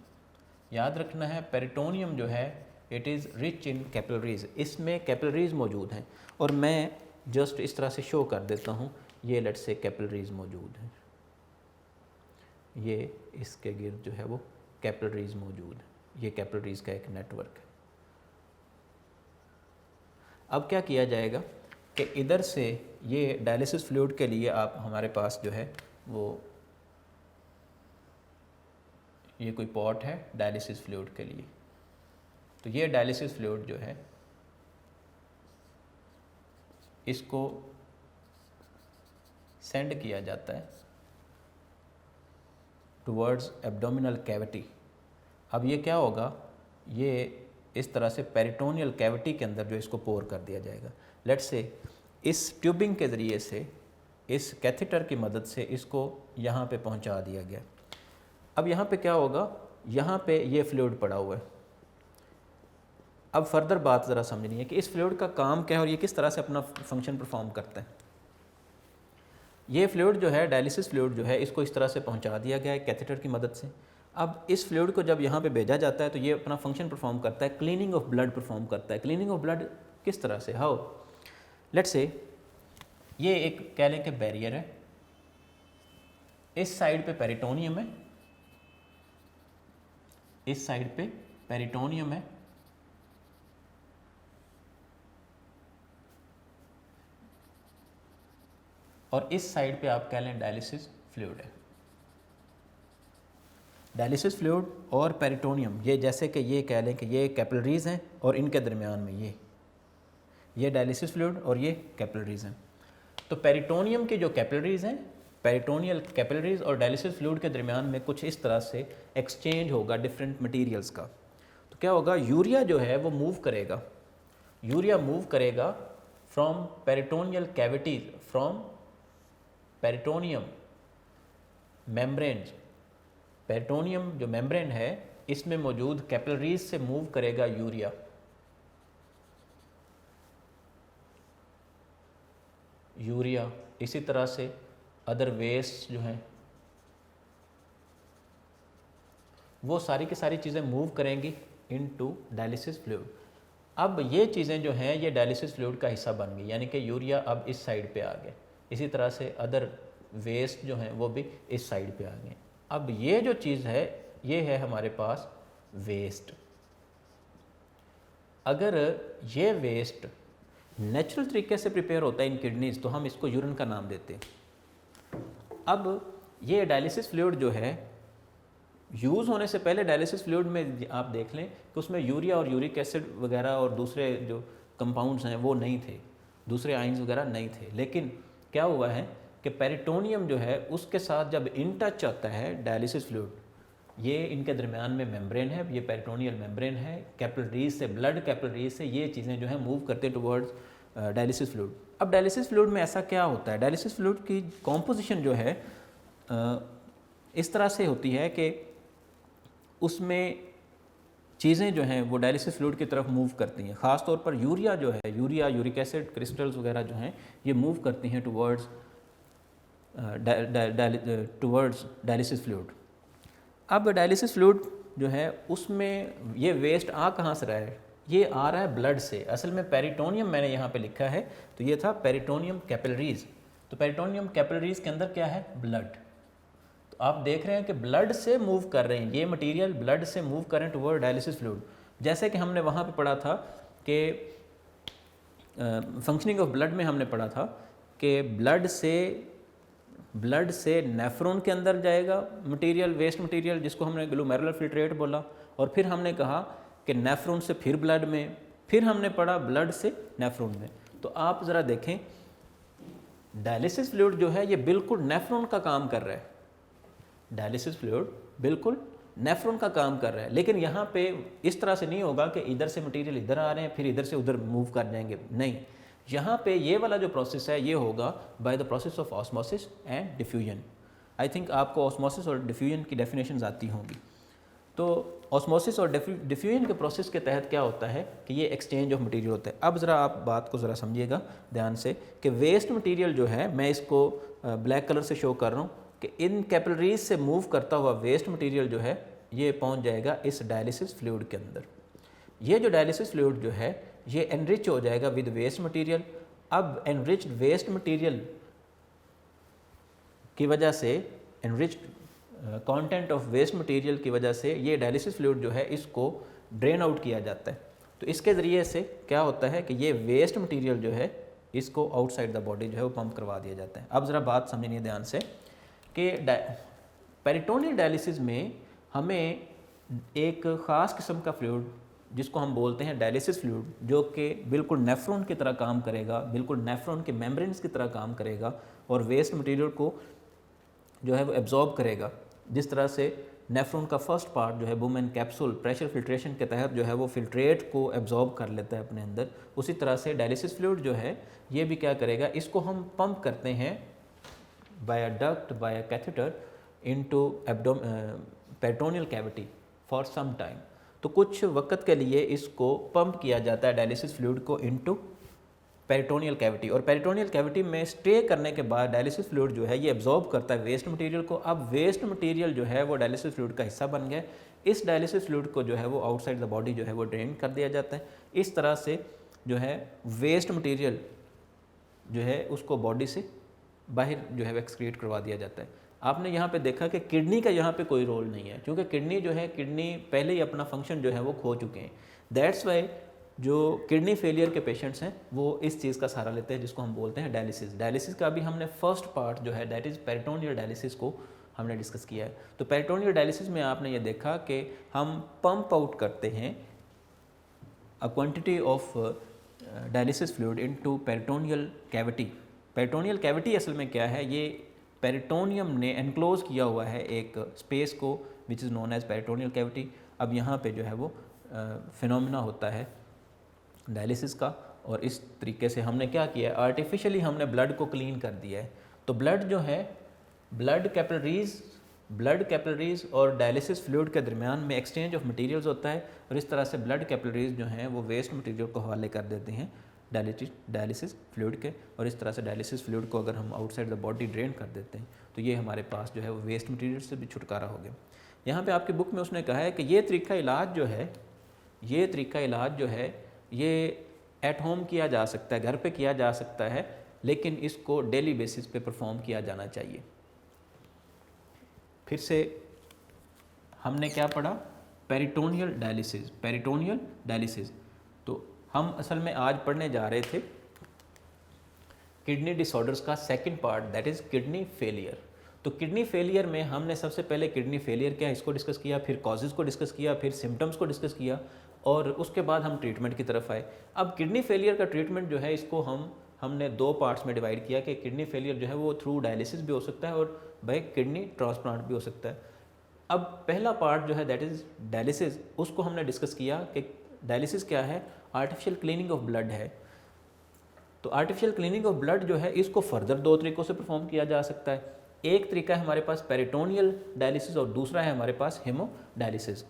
याद रखना है पेरिटोनियम जो है it is rich in capillaries. इसमें कैपिलरीज मौजूद हैं और मैं जस्ट इस तरह से शो कर देता हूँ। ये लेट्स से कैपिलरीज मौजूद हैं, ये इसके गिर्द जो है वो कैपिलरीज मौजूद है। ये कैपिलरीज का एक नेटवर्क है। अब क्या किया जाएगा कि इधर से ये डायलिसिस फ्लूइड के लिए आप हमारे पास जो है वो ये कोई पॉट है डायलिसिस फ्लूइड के लिए। तो ये डायलिसिस फ्लूइड जो है इसको सेंड किया जाता है टुवर्ड्स एब्डोमिनल कैविटी। अब ये क्या होगा, ये इस तरह से पेरिटोनियल कैविटी के अंदर जो इसको पोर कर दिया जाएगा। लेट्स से इस ट्यूबिंग के ज़रिए से, इस कैथेटर की मदद से इसको यहाँ पे पहुँचा दिया गया। अब यहाँ पे क्या होगा, यहाँ पे ये फ्लूइड पड़ा हुआ है। अब फर्दर बात ज़रा समझनी है कि इस फ्लूइड का काम क्या है और ये किस तरह से अपना फंक्शन परफॉर्म करता है। ये फ्लूइड जो है, डायलिसिस फ्लूइड जो है, इसको इस तरह से पहुँचा दिया गया है कैथेटर की मदद से। अब इस फ्लूइड को जब यहाँ पे भेजा जाता है तो ये अपना फंक्शन परफॉर्म करता है, क्लीनिंग ऑफ ब्लड परफॉर्म करता है। क्लीनिंग ऑफ ब्लड किस तरह से, हाउ, लेट्स से ये एक कह लें कि बैरियर है, इस साइड पे पेरिटोनियम है, इस साइड पे पेरिटोनियम है, और इस साइड पे आप कह लें डायलिसिस फ्लूइड है। डायलिसिस फ्लूइड और पेरिटोनियम, ये जैसे कि ये कह लें कि ये कैपिलरीज हैं और इनके दरमियान में ये डायलिसिस फ्लूइड और ये कैपिलरीज हैं। तो पेरिटोनियम की जो कैपिलरीज हैं, पेरिटोनियल कैपिलरीज और डायलिसिस फ्लूइड के दरमियान में कुछ इस तरह से एक्सचेंज होगा डिफरेंट मटेरियल्स का। तो क्या होगा, यूरिया जो है वो मूव करेगा, यूरिया मूव करेगा from peritoneal cavities, from peritoneum membrane. Peritoneum जो मेम्ब्रेन है इसमें मौजूद कैपिलरीज से मूव करेगा यूरिया। यूरिया, इसी तरह से अदर वेस्ट जो हैं वो सारी की सारी चीज़ें मूव करेंगी इनटू डायलिसिस फ्लूइड। अब ये चीज़ें जो हैं ये डायलिसिस फ्लूइड का हिस्सा बन गई, यानी कि यूरिया अब इस साइड पे आ गया, इसी तरह से अदर वेस्ट जो हैं वो भी इस साइड पे आ गए। अब ये जो चीज़ है ये है हमारे पास वेस्ट। अगर ये वेस्ट नेचुरल तरीके से प्रिपेयर होता है इन किडनीज तो हम इसको यूरिन का नाम देते हैं। अब ये डायलिसिस फ्लूइड जो है यूज़ होने से पहले डायलिसिस फ्लूइड में आप देख लें कि उसमें यूरिया और यूरिक एसिड वगैरह और दूसरे जो कंपाउंड्स हैं वो नहीं थे, दूसरे आइंस वगैरह नहीं थे। लेकिन क्या हुआ है कि पेरिटोनियम जो है उसके साथ जब इन टच आता है डायलिसिस फ्लूइड, ये इनके दरमियान में मेम्ब्रेन है, ये पेरिटोनियल मेम्ब्रेन है, कैपिलरीज से, ब्लड कैपिलरीज से ये चीज़ें जो है मूव करते हैं टुवर्ड्स डायलिसिस फ्लूइड। अब डायलिसिस फ्लूइड में ऐसा क्या होता है, डायलिसिस फ्लूइड की कॉम्पोजिशन जो है इस तरह से होती है कि उसमें चीज़ें जो हैं वो डायलिसिस फ्लूइड की तरफ मूव करती हैं। ख़ास तौर पर यूरिया जो है, यूरिया, यूरिक एसिड क्रिस्टल्स वगैरह जो हैं ये मूव करती हैं टुवर्ड्स डायलिसिस फ्लूइड। अब डायलिसिस फ्लूइड जो है उसमें ये वेस्ट आ कहाँ से रहा है, ये आ रहा है ब्लड से। असल में पेरिटोनियम मैंने यहाँ पे लिखा है तो ये था पेरिटोनियम कैपिलरीज। तो पेरिटोनियम कैपिलरीज के अंदर क्या है, ब्लड। तो आप देख रहे हैं कि ब्लड से मूव कर रहे हैं, ये मटेरियल ब्लड से मूव कर रहे हैं टुवर्ड डायलिसिस फ्लूइड। जैसे कि हमने वहाँ पे पढ़ा था कि फंक्शनिंग ऑफ ब्लड में हमने पढ़ा था कि ब्लड से नेफ्रॉन के अंदर जाएगा मटेरियल, वेस्ट मटेरियल, जिसको हमने ग्लोमेरुलर फिल्ट्रेट बोला, और फिर हमने कहा कि नेफ्रॉन से फिर ब्लड में, फिर हमने पढ़ा ब्लड से नेफ्रॉन में। तो आप ज़रा देखें डायलिसिस फ्लूइड जो है ये बिल्कुल नेफ्रॉन का काम कर रहा है, डायलिसिस फ्लूइड बिल्कुल नेफ्रॉन का काम कर रहा है। लेकिन यहाँ पे इस तरह से नहीं होगा कि इधर से मटेरियल इधर आ रहे हैं फिर इधर से उधर मूव कर जाएंगे, नहीं। यहाँ पे ये वाला जो प्रोसेस है ये होगा by the process of osmosis and diffusion. I think आपको ऑस्मोसिस और डिफ्यूजन की डेफिनेशंस आती होंगी। तो ऑस्मोसिस और डिफ्यूजन के प्रोसेस के तहत क्या होता है कि ये एक्सचेंज ऑफ मटेरियल होता है। अब ज़रा आप बात को ज़रा समझिएगा ध्यान से कि वेस्ट मटेरियल जो है, मैं इसको ब्लैक कलर से शो कर रहा हूँ कि इन कैपिलरीज से मूव करता हुआ वेस्ट मटेरियल जो है ये पहुँच जाएगा इस डायलिसिस फ्लूइड के अंदर। ये जो डायलिसिस फ्लूइड जो है ये एनरिच हो जाएगा विद वेस्ट मटेरियल। अब एनरिच्ड वेस्ट मटेरियल की वजह से, enriched content of waste material की वजह से ये डायलिसिस फ्लूइड जो है इसको ड्रेन आउट किया जाता है। तो इसके ज़रिए से क्या होता है कि ये वेस्ट मटेरियल जो है इसको आउटसाइड द बॉडी जो है वो पंप करवा दिया जाता है। अब ज़रा बात समझिए ध्यान से कि पेरिटोनियल डायलिसिस में हमें एक ख़ास किस्म का फ्लूइड जिसको हम बोलते हैं डायलिसिस फ्लूइड, जो कि बिल्कुल नेफ्रॉन की तरह काम करेगा, बिल्कुल नेफ्रॉन के मेम्ब्रेन्स की तरह काम करेगा और वेस्ट मटेरियल को जो है वो एब्जॉर्ब करेगा। जिस तरह से नेफ्रॉन का फर्स्ट पार्ट जो है बुमेन कैप्सूल प्रेशर फिल्ट्रेशन के तहत जो है वो फिल्ट्रेट को एब्जॉर्ब कर लेता है अपने अंदर, उसी तरह से डायलिसिस फ्लूइड जो है ये भी क्या करेगा, इसको हम पंप करते हैं by a duct, by a catheter into peritoneal cavity for some time. तो कुछ वक्त के लिए इसको पंप किया जाता है डायलिसिस फ्लूइड को इनटू पेरिटोनियल कैविटी, और पेरिटोनियल कैविटी में स्टे करने के बाद डायलिसिस फ्लूइड जो है ये एब्जॉर्ब करता है वेस्ट मटेरियल को। अब वेस्ट मटेरियल जो है वो डायलिसिस फ्लूइड का हिस्सा बन गया। इस डायलिसिस फ्लूइड को जो है वो आउटसाइड द बॉडी जो है वो ड्रेन कर दिया जाता है। इस तरह से जो है वेस्ट मटेरियल जो है उसको बॉडी से बाहर जो है एक्सक्रीट करवा दिया जाता है। आपने यहाँ पे देखा कि किडनी का यहाँ पे कोई रोल नहीं है, क्योंकि किडनी जो है, किडनी पहले ही अपना फंक्शन जो है वो खो चुके हैं। दैट्स वाई जो किडनी फेलियर के पेशेंट्स हैं वो इस चीज़ का सहारा लेते हैं जिसको हम बोलते हैं डायलिसिस। डायलिसिस का भी हमने फर्स्ट पार्ट जो है दैट इज़ पेरिटोनियल डायलिसिस को हमने डिस्कस किया है। तो पेरिटोनियल डायलिसिस में आपने ये देखा कि हम पंप आउट करते हैं a quantity of dialysis fluid into peritoneal cavity. Peritoneal cavity असल में क्या है, ये पेरिटोनियम ने एनक्लोज किया हुआ है एक स्पेस को which is known as peritoneal cavity. अब यहाँ पे जो है वो फिनोमिना होता है डायलिसिस का, और इस तरीके से हमने क्या किया है, आर्टिफिशियली हमने ब्लड को क्लीन कर दिया है। तो ब्लड जो है, ब्लड कैपिलरीज और डायलिसिस फ्लूइड के दरमियान में एक्सचेंज ऑफ मटेरियल्स होता है, और इस तरह से ब्लड कैपिलरीज जो हैं वो वेस्ट मटेरियल को हवाले कर देते हैं डायलिसिस फ्लूइड के, और इस तरह से डायलिसिस फ्लूइड को अगर हम आउटसाइड द बॉडी ड्रेन कर देते हैं तो ये हमारे पास जो है वो वेस्ट मटेरियल से भी छुटकारा हो गया। यहाँ पे आपकी बुक में उसने कहा है कि ये तरीका इलाज जो है ये एट होम किया जा सकता है, घर पे किया जा सकता है, लेकिन इसको डेली बेसिस पे परफॉर्म किया जाना चाहिए। फिर से हमने क्या पढ़ा, पेरिटोनियल डायलिसिस। तो हम असल में आज पढ़ने जा रहे थे किडनी डिसऑर्डर्स का second part, that is kidney failure. तो किडनी फेलियर में हमने सबसे पहले किडनी फेलियर क्या है इसको डिस्कस किया, फिर कॉजेज़ को डिस्कस किया, फिर सिम्टम्स को डिस्कस किया, और उसके बाद हम ट्रीटमेंट की तरफ आए। अब किडनी फेलियर का ट्रीटमेंट जो है इसको हमने दो पार्ट्स में डिवाइड किया कि किडनी फेलियर जो है वो थ्रू डायलिसिस भी हो सकता है और बाय किडनी ट्रांसप्लांट भी हो सकता है। अब पहला पार्ट जो है दैट इज़ डायलिसिस, उसको हमने डिस्कस किया कि डायलिसिस क्या है, आर्टिफिशियल क्लीनिंग ऑफ ब्लड है। तो आर्टिफिशियल क्लीनिंग ऑफ ब्लड जो है इसको फर्दर दो तरीक़ों से परफॉर्म किया जा सकता है। एक तरीका है हमारे पास पेरिटोनियल डायलिसिस और दूसरा है हमारे पास हेमोडायलिसिस।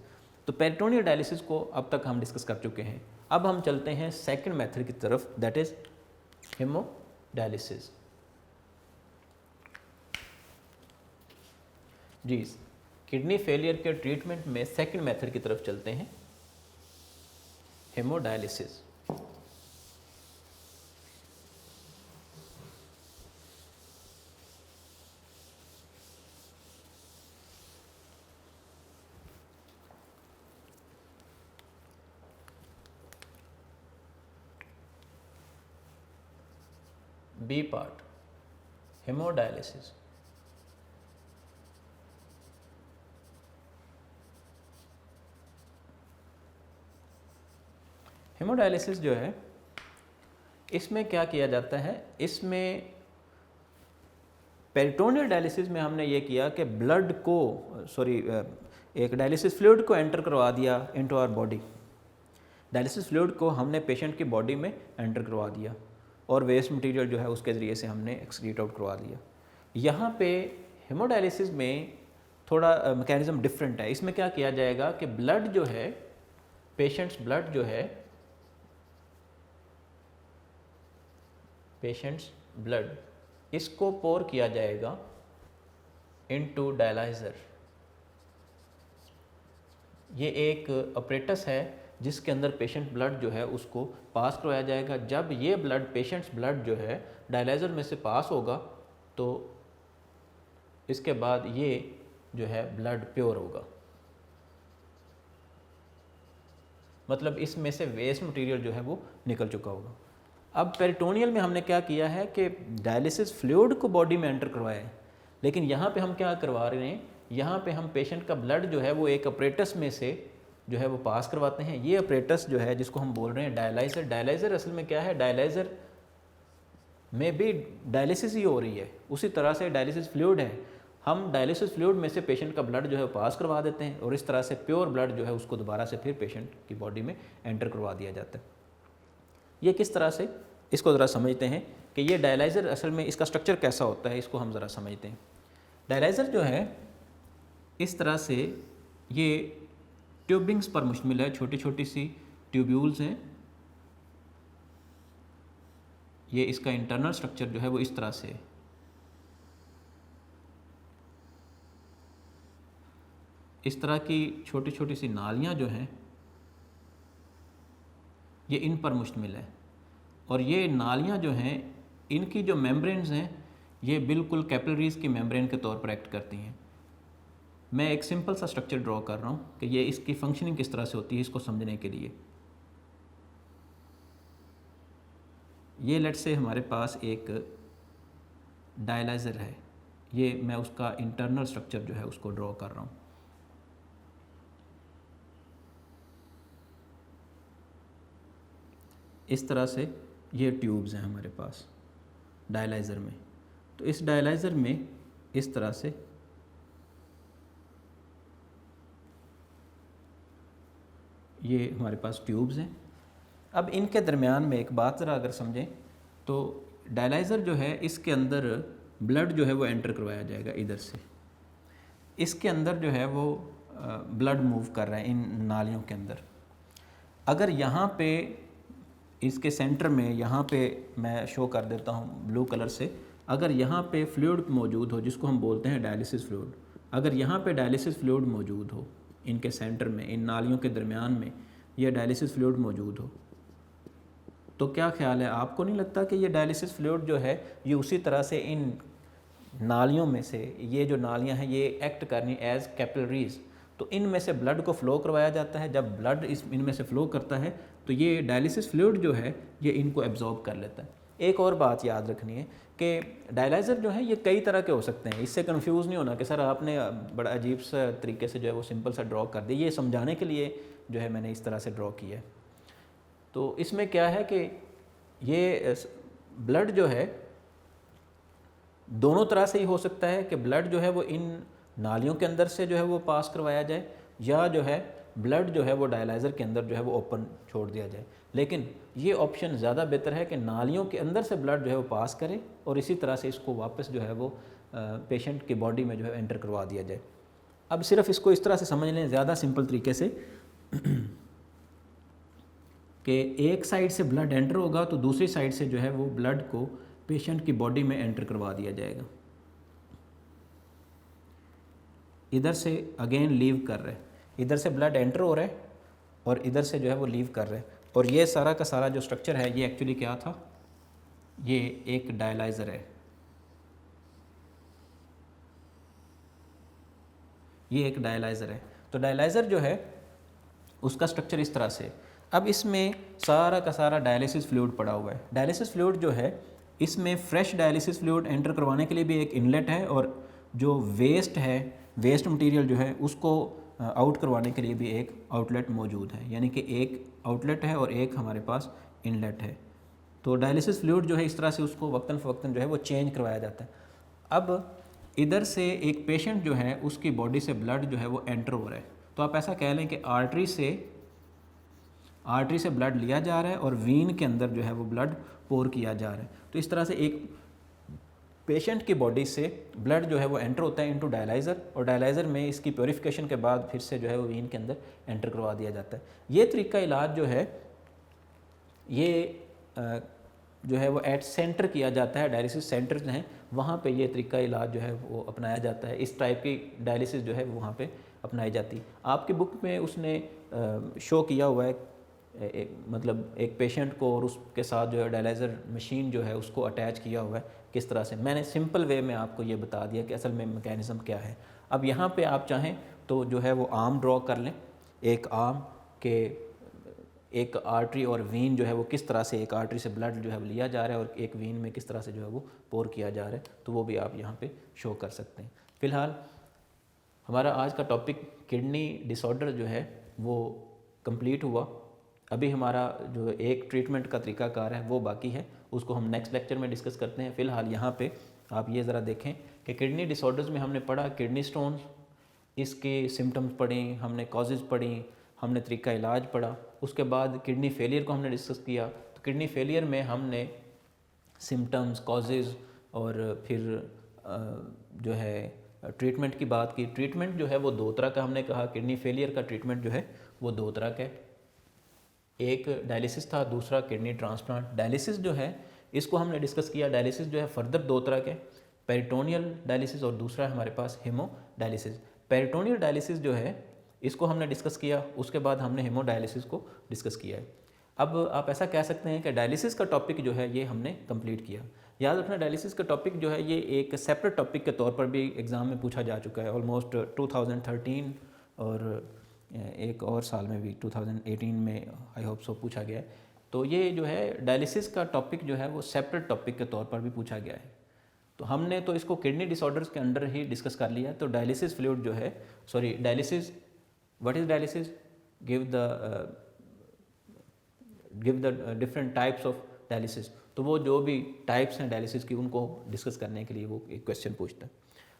तो पेरिटोनियल डायलिसिस को अब तक हम डिस्कस कर चुके हैं। अब हम चलते हैं सेकंड मेथड की तरफ, दैट इज़ हेमोडायलिसिस। जी, किडनी फेलियर के ट्रीटमेंट में सेकंड मेथड की तरफ चलते हैं, haemodialysis. B part, haemodialysis. Haemodialysis जो है इसमें क्या किया जाता है, इसमें पेरिटोनियल डायलिसिस में हमने ये किया कि ब्लड को एक डायलिसिस फ्लूइड को एंटर करवा दिया into our body. Dialysis fluid को हमने पेशेंट की बॉडी में एंटर करवा दिया और वेस्ट मटेरियल जो है उसके ज़रिए से हमने एक्सक्रीट आउट करवा दिया। यहाँ पे हेमोडायलिसिस में थोड़ा मैकेनिज़्म डिफरेंट है। इसमें क्या किया जाएगा कि ब्लड जो है, पेशेंट्स ब्लड इसको पोर किया जाएगा इनटू डायलाइज़र। ये एक अपरेटस है जिसके अंदर पेशेंट ब्लड जो है उसको पास करवाया जाएगा। जब ये पेशेंट्स ब्लड जो है डायलाइज़र में से पास होगा तो इसके बाद ये जो है ब्लड प्योर होगा, मतलब इसमें से वेस्ट मटेरियल जो है वो निकल चुका होगा। अब पेरिटोनियल में हमने क्या किया है कि डायलिसिस फ्लूइड को बॉडी में एंटर करवाया है, लेकिन यहाँ पे हम क्या करवा रहे हैं, यहाँ पे हम पेशेंट का ब्लड जो है वो एक अपरेटस में से जो है वो पास करवाते हैं। ये अपरेटस जो है जिसको हम बोल रहे हैं डायलाइज़र। डायलाइज़र असल में क्या है, डायलाइज़र में भी डायलिसिस ही हो रही है, उसी तरह से डायलिसिस फ्लूइड है। हम डायलिसिस फ्लूइड में से पेशेंट का ब्लड जो है पास करवा देते हैं और इस तरह से प्योर ब्लड जो है उसको दोबारा से फिर पेशेंट की बॉडी में एंटर करवा दिया जाता है। ये किस तरह से, इसको ज़रा समझते हैं कि ये डायलाइज़र असल में इसका स्ट्रक्चर कैसा होता है, इसको हम ज़रा समझते हैं। डायलाइज़र जो है इस तरह से ये ट्यूबिंग्स पर मुश्तमिल है, छोटी छोटी सी ट्यूब्यूल्स हैं। ये इसका इंटरनल स्ट्रक्चर जो है वो इस तरह से है। इस तरह की छोटी छोटी सी नालियाँ जो हैं ये इन पर मुश्तमिल है, और ये नालियाँ जो हैं इनकी जो मेम्ब्रेन्स हैं ये बिल्कुल कैपिलरीज़ की मेम्ब्रेन के तौर पर एक्ट करती हैं। मैं एक सिंपल सा स्ट्रक्चर ड्रॉ कर रहा हूँ कि ये इसकी फंक्शनिंग किस तरह से होती है इसको समझने के लिए। ये लेट से हमारे पास एक डायलाइज़र है, ये मैं उसका इंटरनल स्ट्रक्चर जो है उसको ड्रॉ कर रहा हूँ। इस तरह से ये ट्यूब्स हैं हमारे पास डायलाइज़र में। तो इस डायलाइज़र में इस तरह से ये हमारे पास ट्यूब्स हैं। अब इनके दरमियान में एक बात ज़रा अगर समझें तो डायलाइज़र जो है इसके अंदर ब्लड जो है वो एंटर करवाया जाएगा इधर से। इसके अंदर जो है वो ब्लड मूव कर रहा है इन नालियों के अंदर। अगर यहाँ पे इसके सेंटर में यहाँ पे मैं शो कर देता हूँ ब्लू कलर से, अगर यहाँ पे फ्लूइड मौजूद हो जिसको हम बोलते हैं डायलिसिस फ्लूइड, अगर यहाँ पे डायलिसिस फ्लूइड मौजूद हो इनके सेंटर में, इन नालियों के दरमियान में यह डायलिसिस फ्लूइड मौजूद हो, तो क्या ख्याल है, आपको नहीं लगता कि ये डायलिसिस फ्लूइड जो है ये उसी तरह से इन नालियों में से, ये जो नालियाँ हैं ये एक्ट करनी एज कैपिलरीज, तो इनमें से ब्लड को फ़्लो करवाया जाता है। जब ब्लड इनमें से फ़्लो करता है तो ये डायलिसिस फ्लूइड जो है ये इनको एब्जॉर्ब कर लेता है। एक और बात याद रखनी है कि डायलाइज़र जो है ये कई तरह के हो सकते हैं, इससे कंफ्यूज नहीं होना कि सर आपने बड़ा अजीब सा तरीके से जो है वो सिंपल सा ड्रॉ कर दिया, ये समझाने के लिए जो है मैंने इस तरह से ड्रॉ किया है। तो इसमें क्या है कि ये ब्लड जो है दोनों तरह से ही हो सकता है कि ब्लड जो है वो इन नालियों के अंदर से जो है वो पास करवाया जाए, या जो है ब्लड जो है वो डायलाइज़र के अंदर जो है वो ओपन छोड़ दिया जाए। लेकिन ये ऑप्शन ज़्यादा बेहतर है कि नालियों के अंदर से ब्लड जो है वो पास करे और इसी तरह से इसको वापस जो है वो पेशेंट की बॉडी में जो है एंटर करवा दिया जाए। अब सिर्फ इसको इस तरह से समझ लें ज़्यादा सिंपल तरीके से कि एक साइड से ब्लड एंटर होगा तो दूसरी साइड से जो है वो ब्लड को पेशेंट की बॉडी में एंटर करवा दिया जाएगा। इधर से अगेन लीव कर रहे हैं, इधर से ब्लड एंटर हो रहा है और इधर से जो है वो लीव कर रहे हैं। और ये सारा का सारा जो स्ट्रक्चर है ये एक्चुअली क्या था, ये एक डायलाइज़र है, ये एक डायलाइज़र है। तो डायलाइज़र जो है उसका स्ट्रक्चर इस तरह से, अब इसमें सारा का सारा डायलिसिस फ्लूइड पड़ा हुआ है। डायलिसिस फ्लूइड जो है इसमें फ्रेश डायलिसिस फ्लूइड एंटर करवाने के लिए भी एक इनलेट है, और जो वेस्ट है, वेस्ट मटेरियल जो है उसको आउट करवाने के लिए भी एक आउटलेट मौजूद है, यानी कि एक आउटलेट है और एक हमारे पास इनलेट है। तो डायलिसिस फ्लूइड जो है इस तरह से उसको वक्तन फ़वक्तन जो है वो चेंज करवाया जाता है। अब इधर से एक पेशेंट जो है उसकी बॉडी से ब्लड जो है वो एंटर हो रहा है, तो आप ऐसा कह लें कि आर्टरी से ब्लड लिया जा रहा है और वीन के अंदर जो है वो ब्लड पोर किया जा रहा है। तो इस तरह से एक पेशेंट की बॉडी से ब्लड जो है वो एंटर होता है इनटू डायलाइज़र, और डायलाइज़र में इसकी प्योरीफिकेशन के बाद फिर से जो है वो वीन के अंदर एंटर करवा दिया जाता है। ये तरीका इलाज जो है ये जो है वो एट सेंटर किया जाता है, डायलिसिस सेंटर्स हैं वहाँ पे ये तरीका इलाज जो है वो अपनाया जाता है। इस टाइप की डायलिसिस जो है वो वहाँ पे अपनाई जाती है। आपकी बुक में उसने शो किया हुआ है मतलब एक पेशेंट को और उसके साथ जो है डायलाइज़र मशीन जो है उसको अटैच किया हुआ है किस तरह से। मैंने सिंपल वे में आपको ये बता दिया कि असल में मैकेनिज़्म क्या है। अब यहाँ पे आप चाहें तो जो है वो आर्म ड्रॉ कर लें, एक आर्म के एक आर्टरी और वीन जो है वो किस तरह से, एक आर्टरी से ब्लड जो है वो लिया जा रहा है और एक वीन में किस तरह से जो है वो पोर किया जा रहा है, तो वो भी आप यहाँ पे शो कर सकते हैं। फ़िलहाल हमारा आज का टॉपिक किडनी डिसऑर्डर जो है वो कंप्लीट हुआ। अभी हमारा जो एक ट्रीटमेंट का तरीकाकार है वो बाकी है, उसको हम नेक्स्ट लेक्चर में डिस्कस करते हैं। फ़िलहाल यहाँ पे आप ये ज़रा देखें कि किडनी डिसऑर्डर्स में हमने पढ़ा किडनी स्टोन, इसके सिम्टम्स पढ़ी हमने, कॉजेज़ पढ़ी हमने, तरीका इलाज पढ़ा। उसके बाद किडनी फेलियर को हमने डिस्कस किया। तो किडनी फेलियर में हमने सिम्टम्स, कॉजेज़ और फिर जो है ट्रीटमेंट की बात की। ट्रीटमेंट जो है वो दो तरह का हमने कहा, किडनी फेलियर का ट्रीटमेंट जो है वो दो तरह का है, एक डायलिसिस था, दूसरा किडनी ट्रांसप्लांट। डायलिसिस जो है इसको हमने डिस्कस किया। डायलिसिस जो है फर्दर दो तरह के, पेरिटोनियल डायलिसिस और दूसरा है हमारे पास हेमो डायलिसिस। पेरिटोनियल डायलिसिस जो है इसको हमने डिस्कस किया, उसके बाद हमने हेमो डायलिसिस को डिस्कस किया है। अब आप ऐसा कह सकते हैं कि डायलिसिस का टॉपिक जो है ये हमने कंप्लीट किया। याद रखना डायलिसिस का टॉपिक जो है ये एक सेपरेट टॉपिक के तौर पर भी एग्ज़ाम में पूछा जा चुका है, ऑलमोस्ट 2013 और एक और साल में भी 2018 में आई होप सो पूछा गया है। तो ये जो है डायलिसिस का टॉपिक जो है वो सेपरेट टॉपिक के तौर पर भी पूछा गया है। तो हमने तो इसको किडनी डिसऑर्डर्स के अंडर ही डिस्कस कर लिया है। तो डायलिसिस फ्लूइड जो है, sorry dialysis, what is dialysis, give the different types of dialysis. तो वो जो भी टाइप्स हैं डायलिसिस की उनको डिस्कस करने के लिए वो एक क्वेश्चन पूछता है।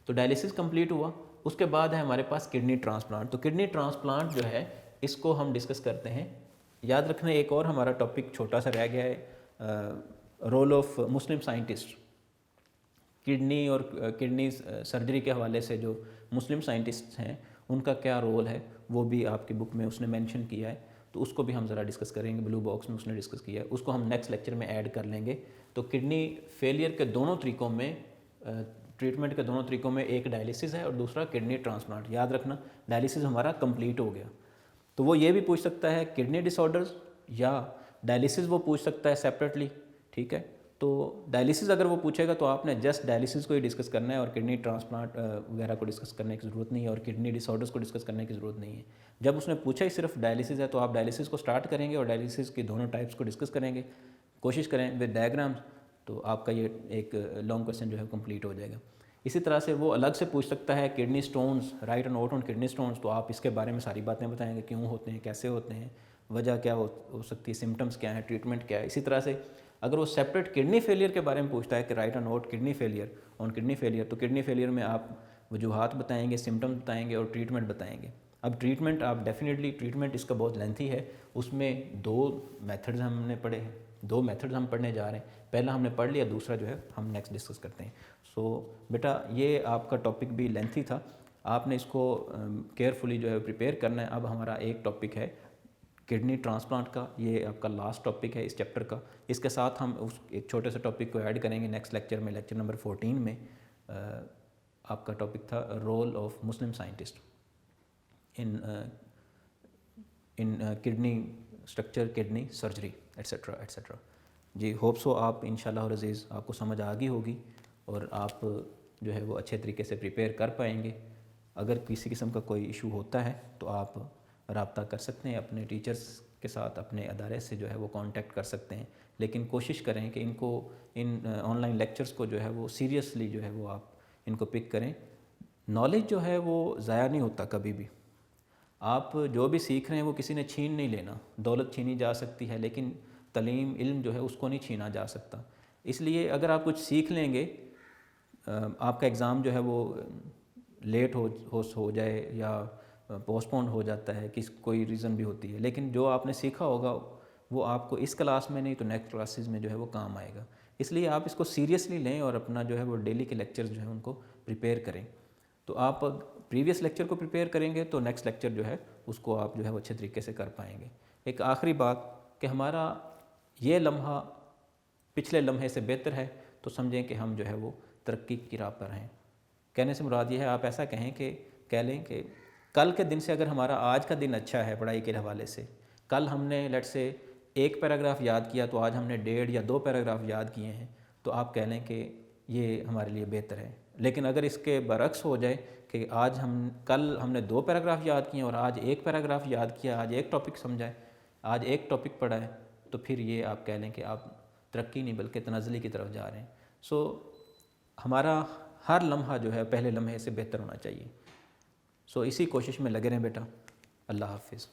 तो डायलिसिस कंप्लीट हुआ, उसके बाद है हमारे पास किडनी ट्रांसप्लांट। तो किडनी ट्रांसप्लांट जो है इसको हम डिस्कस करते हैं। याद रखना एक और हमारा टॉपिक छोटा सा रह गया है, role of Muslim scientist. Kidney और किडनी सर्जरी के हवाले से जो मुस्लिम साइंटिस्ट हैं उनका क्या रोल है वो भी आपकी बुक में उसने मेंशन किया है। तो उसको भी हम ज़रा डिस्कस करेंगे। ब्लू बॉक्स में उसने डिस्कस किया है, उसको हम नेक्स्ट लेक्चर में ऐड कर लेंगे। तो किडनी फेलियर के दोनों तरीक़ों में, ट्रीटमेंट के दोनों तरीक़ों में, एक डायलिसिस है और दूसरा किडनी ट्रांसप्लांट। याद रखना, डायलिसिस हमारा कंप्लीट हो गया, तो वो ये भी पूछ सकता है किडनी डिसऑर्डर्स, या डायलिसिस वो पूछ सकता है सेपरेटली, ठीक है। तो डायलिसिस अगर वो पूछेगा तो आपने जस्ट डायलिसिस को ही डिस्कस करना है और किडनी ट्रांसप्लांट वगैरह को डिस्कस करने की ज़रूरत नहीं है, और किडनी डिसऑर्डर्स को डिस्कस करने की ज़रूरत नहीं है। जब उसने पूछा ही सिर्फ डायलिसिस है, तो आप डायलिसिस को स्टार्ट करेंगे और डायलिसिस की दोनों टाइप्स को डिस्कस करेंगे, कोशिश करें विद डायग्राम्स, तो आपका ये एक लॉन्ग क्वेश्चन जो है कंप्लीट हो जाएगा। इसी तरह से वो अलग से पूछ सकता है kidney stones, right note on kidney stones, तो आप इसके बारे में सारी बातें बताएंगे, क्यों होते हैं, कैसे होते हैं, वजह क्या हो सकती है, सिम्टम्स क्या है, ट्रीटमेंट क्या है। इसी तरह से अगर वो सेपरेट किडनी फेलियर के बारे में पूछता है कि right note kidney failure on kidney failure, तो किडनी फेलियर में आप वजूहात बताएंगे, सिम्टम्स बताएंगे और ट्रीटमेंट बताएंगे। अब ट्रीटमेंट आप डेफिनेटली, ट्रीटमेंट इसका बहुत लेंथी है, उसमें 2 मेथड्स हमने पढ़े हैं, 2 मेथड्स हम पढ़ने जा रहे हैं। पहला हमने पढ़ लिया, दूसरा जो है हम नेक्स्ट डिस्कस करते हैं। सो बेटा ये आपका टॉपिक भी लेंथी था, आपने इसको केयरफुली जो है प्रिपेयर करना है। अब हमारा एक टॉपिक है किडनी ट्रांसप्लांट का, ये आपका लास्ट टॉपिक है इस चैप्टर का। इसके साथ हम उस एक छोटे से टॉपिक को ऐड करेंगे नेक्स्ट लेक्चर में, लेक्चर नंबर 14 में। आपका टॉपिक था role of Muslim scientist in kidney structure, kidney surgery etcetera etcetera. जी होप सो आप इंशाल्लाह अज़ीज़ आपको समझ आ गई होगी और आप जो है वो अच्छे तरीके से प्रिपेयर कर पाएंगे। अगर किसी किस्म का कोई इशू होता है तो आप रब्ता कर सकते हैं अपने टीचर्स के साथ, अपने अदारे से जो है वो कांटेक्ट कर सकते हैं। लेकिन कोशिश करें कि इनको, इन ऑनलाइन लेक्चर्स को जो है वो सीरियसली जो है वो आप इनको पिक करें। नॉलेज जो है वो ज़ाया नहीं होता कभी भी। आप जो भी सीख रहे हैं वो किसी ने छीन नहीं लेना, दौलत छीनी जा सकती है लेकिन तलीम, इल्म जो है उसको नहीं छीना जा सकता। इसलिए अगर आप कुछ सीख लेंगे, आपका एग्ज़ाम जो है वो लेट हो जाए या पोस्टपोन हो जाता है, किस कोई रीज़न भी होती है, लेकिन जो आपने सीखा होगा वो आपको इस क्लास में नहीं तो नेक्स्ट क्लासेस में जो है वो काम आएगा। इसलिए आप इसको सीरियसली लें और अपना जो है वो डेली के लेक्चर्स जो है उनको प्रिपेयर करें। तो आप प्रीवियस लेक्चर को प्रिपेयर करेंगे तो नेक्स्ट लेक्चर जो है उसको आप जो है वो अच्छे तरीके से कर पाएंगे। एक आखिरी बात कि हमारा ये लम्हा पिछले लम्हे से बेहतर है, तो समझें कि हम जो है वो तरक्की की राह पर हैं। कहने से मुराद ये है, आप ऐसा कह लें कि कल के दिन से अगर हमारा आज का दिन अच्छा है पढ़ाई के हवाले से, कल हमने लेट से 1 पैराग्राफ याद किया तो आज हमने 1.5 या 2 पैराग्राफ याद किए हैं, तो आप कह लें कि ये हमारे लिए बेहतर है। लेकिन अगर इसके बरक्स हो जाए कि कल हमने 2 पैराग्राफ याद किए और आज 1 पैराग्राफ याद किया, आज एक टॉपिक समझा है, आज एक टॉपिक पढ़ा है, तो फिर ये आप कह लें कि आप तरक्की नहीं बल्कि तनज़्ज़ुली की तरफ जा रहे हैं। सो हमारा हर लम्हा जो है पहले लम्हे से बेहतर होना चाहिए। सो इसी कोशिश में लगे रहें बेटा। अल्लाह हाफ़िज़।